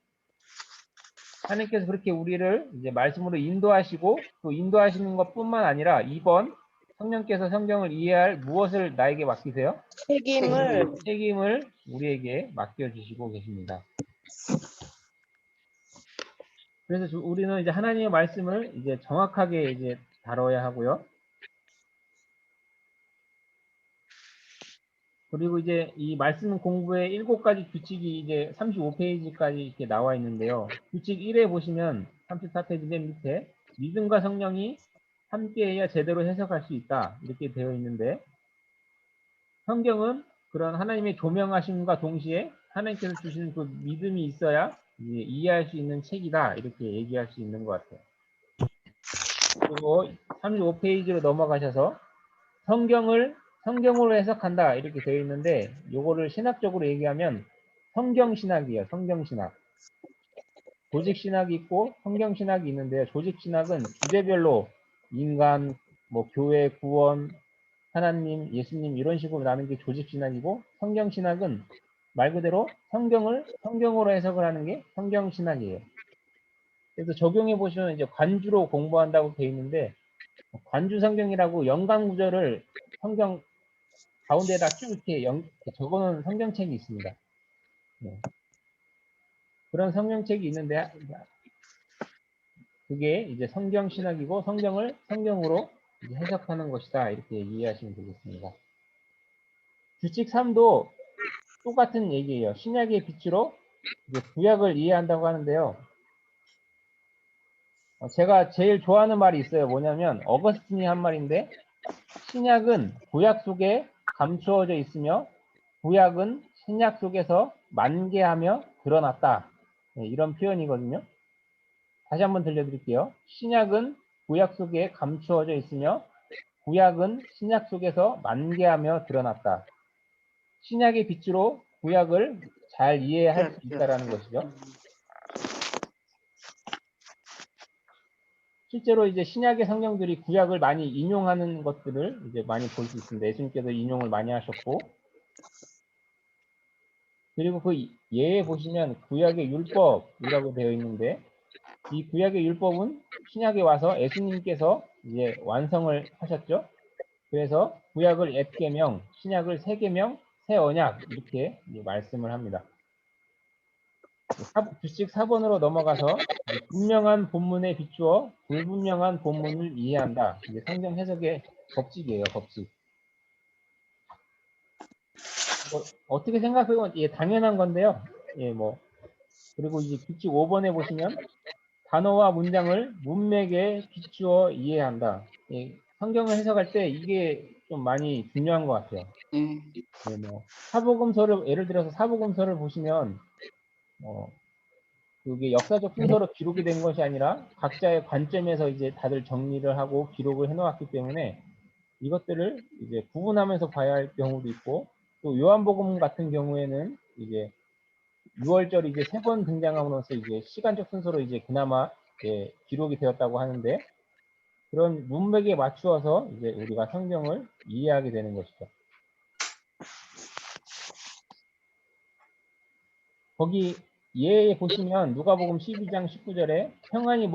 하나님께서 그렇게 우리를 이제 말씀으로 인도하시고 또 인도하시는 것뿐만 아니라 2번 성령께서 성경을 이해할 무엇을 나에게 맡기세요? 책임을 우리에게 맡겨주시고 계십니다. 그래서 우리는 이제 하나님의 말씀을 이제 정확하게 이제 다뤄야 하고요. 그리고 이제 이 말씀 공부의 7가지 규칙이 이제 35페이지까지 이렇게 나와 있는데요. 규칙 1에 보시면 34페이지 맨 밑에 믿음과 성령이 함께해야 제대로 해석할 수 있다. 이렇게 되어 있는데 성경은 그런 하나님의 조명하심과 동시에 하나님께서 주시는 그 믿음이 있어야 이제 이해할 수 있는 책이다. 이렇게 얘기할 수 있는 것 같아요. 그리고 35페이지로 넘어가셔서 성경으로 해석한다 이렇게 되어 있는데 요거를 신학적으로 얘기하면 성경신학이에요. 성경신학. 조직신학이 있고 성경신학이 있는데요. 조직신학은 주제별로 인간, 뭐 교회, 구원, 하나님, 예수님 이런 식으로 나누는 게 조직신학이고 성경신학은 말 그대로 성경으로 해석을 하는 게 성경신학이에요. 그래서 적용해 보시면 이제 관주로 공부한다고 되어 있는데 관주 성경이라고 연관 구절을 성경 가운데다 쭉 이렇게 적어놓은 성경책이 있습니다. 네. 그런 성경책이 있는데 그게 이제 성경 신학이고 성경을 성경으로 이제 해석하는 것이다. 이렇게 이해하시면 되겠습니다. 규칙 3도 똑같은 얘기예요. 신약의 빛으로 이제 구약을 이해한다고 하는데요. 제가 제일 좋아하는 말이 있어요. 뭐냐면 어거스틴이 한 말인데 신약은 구약 속에 감추어져 있으며 구약은 신약 속에서 만개하며 드러났다. 네, 이런 표현이거든요. 다시 한번 들려드릴게요. 신약은 구약 속에 감추어져 있으며 구약은 신약 속에서 만개하며 드러났다. 신약의 빛으로 구약을 잘 이해할 수 있다라는 것이죠. 실제로 이제 신약의 성경들이 구약을 많이 인용하는 것들을 이제 많이 볼 수 있습니다. 예수님께서 인용을 많이 하셨고, 그리고 그 예에 보시면 구약의 율법이라고 되어 있는데, 이 구약의 율법은 신약에 와서 예수님께서 이제 완성을 하셨죠. 그래서 구약을 앳계명, 신약을 새계명, 새 언약 이렇게 말씀을 합니다. 규칙 4번으로 넘어가서 분명한 본문에 비추어 불분명한 본문을 이해한다. 이게 성경 해석의 법칙이에요, 법칙. 어떻게 생각해보면 예, 당연한 건데요. 예, 뭐 그리고 이제 규칙 5번에 보시면 단어와 문장을 문맥에 비추어 이해한다. 예, 성경을 해석할 때 이게 좀 많이 중요한 것 같아요. 예, 뭐 사복음서를 예를 들어서 사복음서를 보시면 그게 역사적 순서로 기록이 된 것이 아니라 각자의 관점에서 이제 다들 정리를 하고 기록을 해놓았기 때문에 이것들을 이제 구분하면서 봐야 할 경우도 있고 또 요한복음 같은 경우에는 이제 6월절이 이제 3번 등장함으로써 이제 시간적 순서로 이제 그나마 이제 기록이 되었다고 하는데 그런 문맥에 맞추어서 이제 우리가 성경을 이해하게 되는 것이죠. 거기 예에 보시면 누가복음 12장 19절에 평안히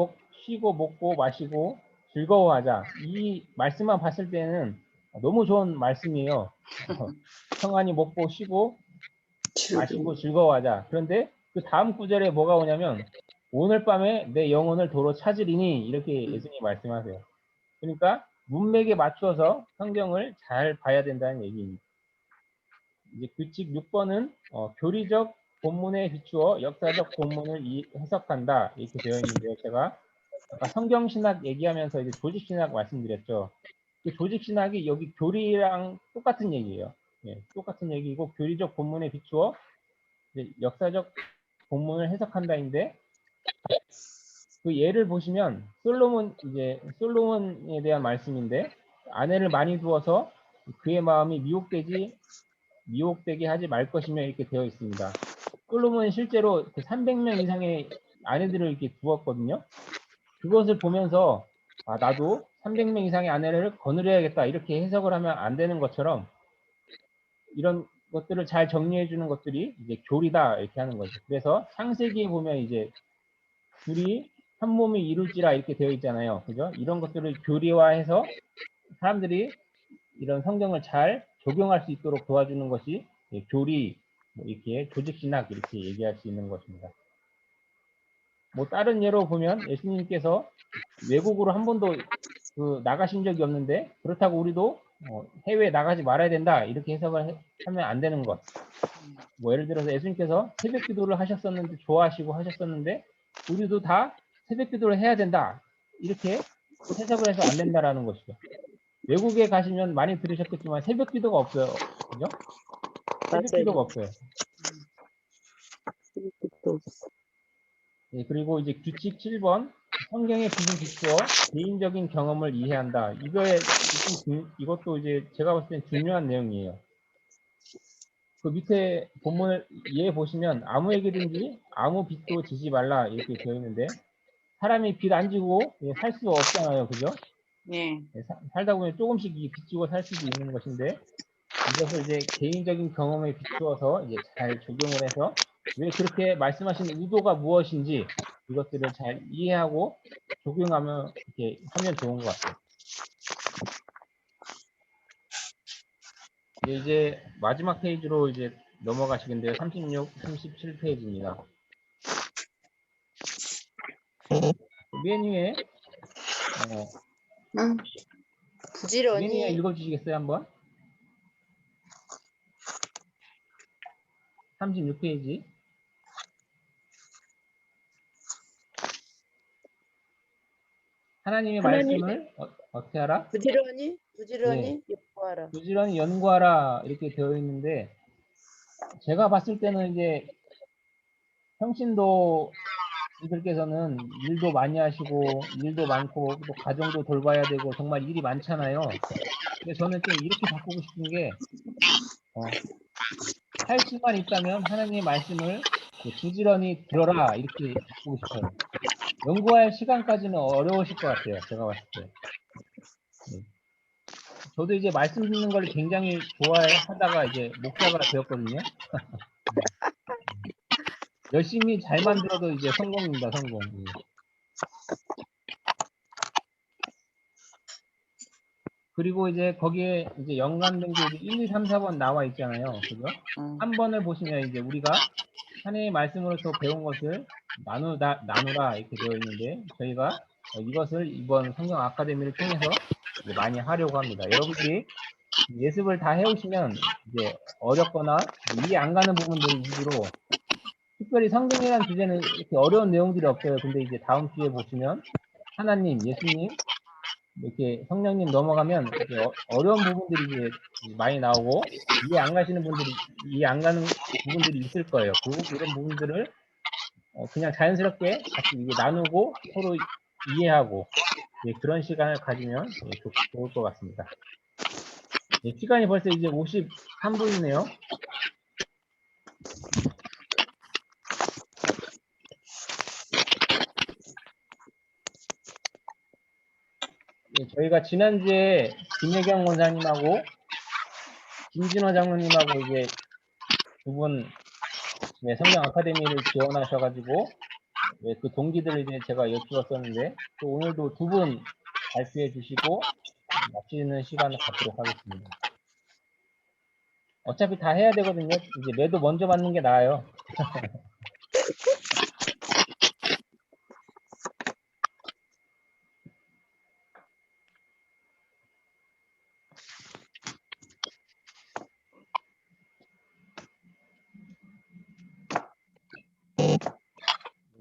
쉬고 먹고 마시고 즐거워하자. 이 말씀만 봤을 때는 너무 좋은 말씀이에요. 평안히 먹고 쉬고 마시고 즐거워하자. 그런데 그 다음 구절에 뭐가 오냐면 오늘 밤에 내 영혼을 도로 찾으리니 이렇게 예수님이 말씀하세요. 그러니까 문맥에 맞추어서 성경을 잘 봐야 된다는 얘기입니다. 이제 규칙 6번은 교리적 본문에 비추어 역사적 본문을 해석한다 이렇게 되어 있는데요. 제가 아까 성경신학 얘기하면서 이제 조직신학 말씀드렸죠. 그 조직신학이 여기 교리랑 똑같은 얘기예요. 예, 똑같은 얘기고 교리적 본문에 비추어 이제 역사적 본문을 해석한다인데 그 예를 보시면 솔로몬에 대한 말씀인데 아내를 많이 두어서 그의 마음이 미혹되게 하지 말 것이며 이렇게 되어 있습니다. 솔로몬은 실제로 300명 이상의 아내들을 이렇게 두었거든요. 그것을 보면서 나도 300명 이상의 아내를 거느려야겠다 이렇게 해석을 하면 안 되는 것처럼 이런 것들을 잘 정리해 주는 것들이 이제 교리다 이렇게 하는 거죠. 그래서 창세기에 보면 이제 둘이 한 몸이 이룰지라 이렇게 되어 있잖아요. 그죠? 이런 것들을 교리화해서 사람들이 이런 성경을 잘 적용할 수 있도록 도와주는 것이 교리, 이렇게 조직신학 이렇게 얘기할 수 있는 것입니다. 뭐 다른 예로 보면 예수님께서 외국으로 한 번도 나가신 적이 없는데 그렇다고 우리도 해외에 나가지 말아야 된다 이렇게 해석을 하면 안 되는 것. 뭐 예를 들어서 예수님께서 새벽 기도를 하셨었는데 좋아하시고 하셨었는데 우리도 다 새벽 기도를 해야 된다 이렇게 해석을 해서 안 된다라는 것이죠. 외국에 가시면 많이 들으셨겠지만 새벽 기도가 없어요. 그죠? 새벽 기도가 없어요. 네, 그리고 이제 규칙 7번 성경의 빛을 비추어 개인적인 경험을 이해한다. 이것도 이제 제가 봤을 땐 중요한 내용이에요. 그 밑에 본문을 이해해 보시면 아무에게든지 아무 빚도 지지 말라 이렇게 되어 있는데 사람이 빚 안 지고 살 수 없잖아요. 그죠? 네. 살다 보면 조금씩 빚지고 살 수도 있는 것인데 이것을 이제 개인적인 경험에 비추어서 이제 잘 적용을 해서 왜 그렇게 말씀하신 의도가 무엇인지 이것들을 잘 이해하고 적용하면 이렇게 하면 좋은 것 같아요. 이제 마지막 페이지로 이제 넘어가시겠는데요. 36, 37페이지입니다. 맨 위에 맨 위에 부지런히 읽어주시겠어요 한번? 36페이지. 하나님의 하나님- 말씀을 어떻게 하라? 부지런히 네. 연구하라. 부지런히 연구하라 이렇게 되어 있는데 제가 봤을 때는 이제 평신도 이들께서는 일도 많이 하시고 일도 많고 또 가정도 돌봐야 되고 정말 일이 많잖아요. 근데 저는 좀 이렇게 바꾸고 싶은 게 할 수만 있다면 하나님의 말씀을 부지런히 들어라 이렇게 바꾸고 싶어요. 연구할 시간까지는 어려우실 것 같아요. 제가 봤을 때. 네. 저도 이제 말씀 듣는 걸 굉장히 좋아하다가 이제 목사가 되었거든요. 열심히 잘 만들어도 이제 성공입니다, 성공. 그리고 이제 거기에 이제 연관된 게 1, 2, 3, 4번 나와 있잖아요. 그죠? 한 번을 보시면 이제 우리가 하나님의 말씀으로서 배운 것을 나누라 이렇게 되어 있는데 저희가 이것을 이번 성경 아카데미를 통해서 이제 많이 하려고 합니다. 여러분들이 예습을 다 해오시면 이제 어렵거나 이해 안 가는 부분들 위주로 특별히 성경이라는 주제는 이렇게 어려운 내용들이 없어요. 근데 이제 다음 주에 보시면 하나님, 예수님, 이렇게 성령님 넘어가면 이제 어려운 부분들이 이제 많이 나오고 이해 안 가시는 분들이 이해 안 가는 부분들이 있을 거예요. 그런 부분들을 그냥 자연스럽게 같이 이게 나누고 서로 이해하고 그런 시간을 가지면 좋을 것 같습니다. 시간이 벌써 이제 53분이네요. 저희가 지난주에 김혜경 원사님하고 김진호 장로님하고 이제 두 분 성경 아카데미를 지원하셔가지고 그 동기들을 이제 제가 여쭈었었는데 또 오늘도 두 분 발표해 주시고 마치는 시간을 갖도록 하겠습니다. 어차피 다 해야 되거든요. 이제 매도 먼저 받는 게 나아요.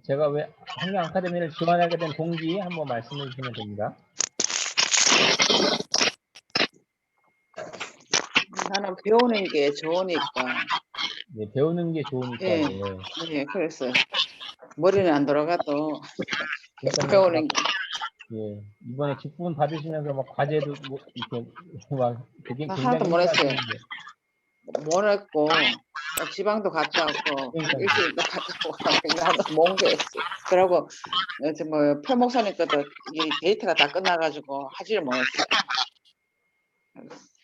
제가 왜 성경 아카데미를 지원하게 된 동기 한번 말씀해 주시면 됩니다. 나는 배우는 게 좋으니까. 네, 배우는 게 좋으니까. 예. 예. 예, 그래서 머리는 안 돌아가도 그러니까 배우는 게. 예, 이번에 직분 받으시면서 막 과제도 뭐 이렇게 막 되게 나 굉장히 하나도 못 했어요. 힘들어하시는데. 못 했고 지방도 갔다 왔고 그러니까요. 일주일도 갔다 오고 나도 몽개했어. 그러고 뭐 표목사님 것도 이 데이터가 다 끝나가지고 하지를 못했어.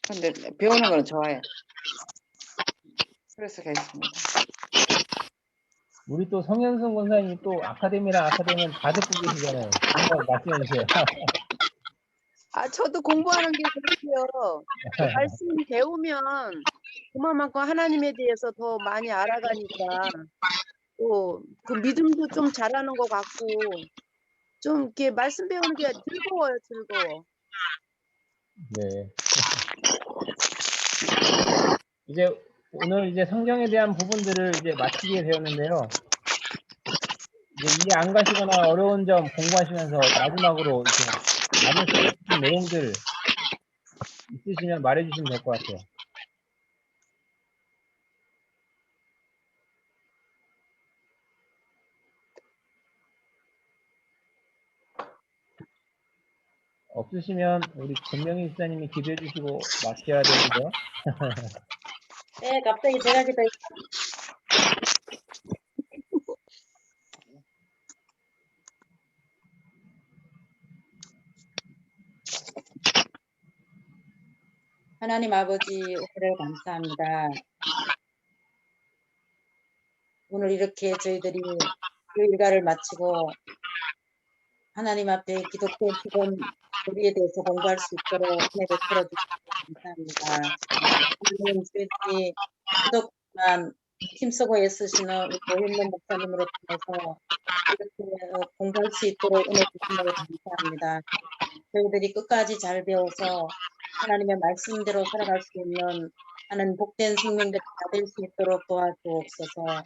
근데 배우는 거는 좋아요. 그래서 했습니다. 우리 또 성현승 권사님이 또 아카데미랑 아카데미는 다 듣고 계시잖아요. 한번 말씀해 주세요. 저도 공부하는 게 그렇고요. 말씀 배우면 그만큼 하나님에 대해서 더 많이 알아가니까 또 그 믿음도 좀 자라는 것 같고 좀 이렇게 말씀 배우는 게 즐거워요, 즐거워. 네. 이제 오늘 이제 성경에 대한 부분들을 이제 마치게 되었는데요. 이제 이해 안 가시거나 어려운 점 공부하시면서 마지막으로 이렇게 나누시고 싶은 내용들 있으시면 말해주시면 될 것 같아요. 없으시면 우리 금명희 집사님이 기도해 주시고 마쳐야 되는데요. 네, 갑자기 제가 기다 하나님 아버지 은혜를 감사합니다. 오늘 이렇게 저희들이 그 일과를 마치고 하나님 앞에 기독교 기본 교리에 대해서 공부할 수 있도록 은혜를 풀어주시기 감사합니다. 오늘은 저희 부족한 힘쓰고 애쓰시는 우리 노현명 목사님으로 통해서 이렇게 공부할 수 있도록 은혜 주시는 걸 감사합니다. 저희들이 끝까지 잘 배워서 하나님의 말씀대로 살아갈 수 있는 하는 복된 생명들이 다 될 수 있도록 도와주옵소서.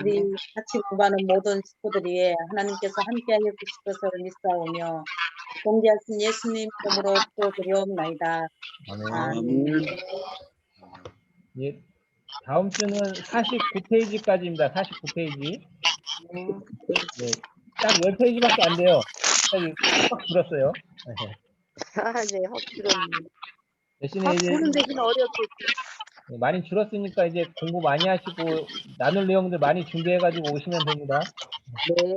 우리 같이 공부하는 모든 식구들 위해 하나님께서 함께하여 주실 것을 믿사오며 공개하신 예수님 이름으로 기도드리옵나이다. 아멘. 예, 다음 주는 49페이지까지입니다. 49페이지. 네, 딱 10페이지밖에 안 돼요. 갑자기 확 줄었어요. 네, 확 줄었네. 대신에 확 이제 주는 대신 어렵겠지. 많이 줄었으니까 이제 공부 많이 하시고 나눌 내용들 많이 준비해가지고 오시면 됩니다. 네.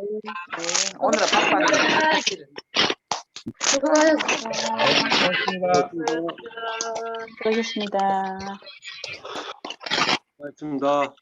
오늘은 바빠는 수고하셨습니다. 고맙습니다. 수고하셨습니다. 고맙습니다.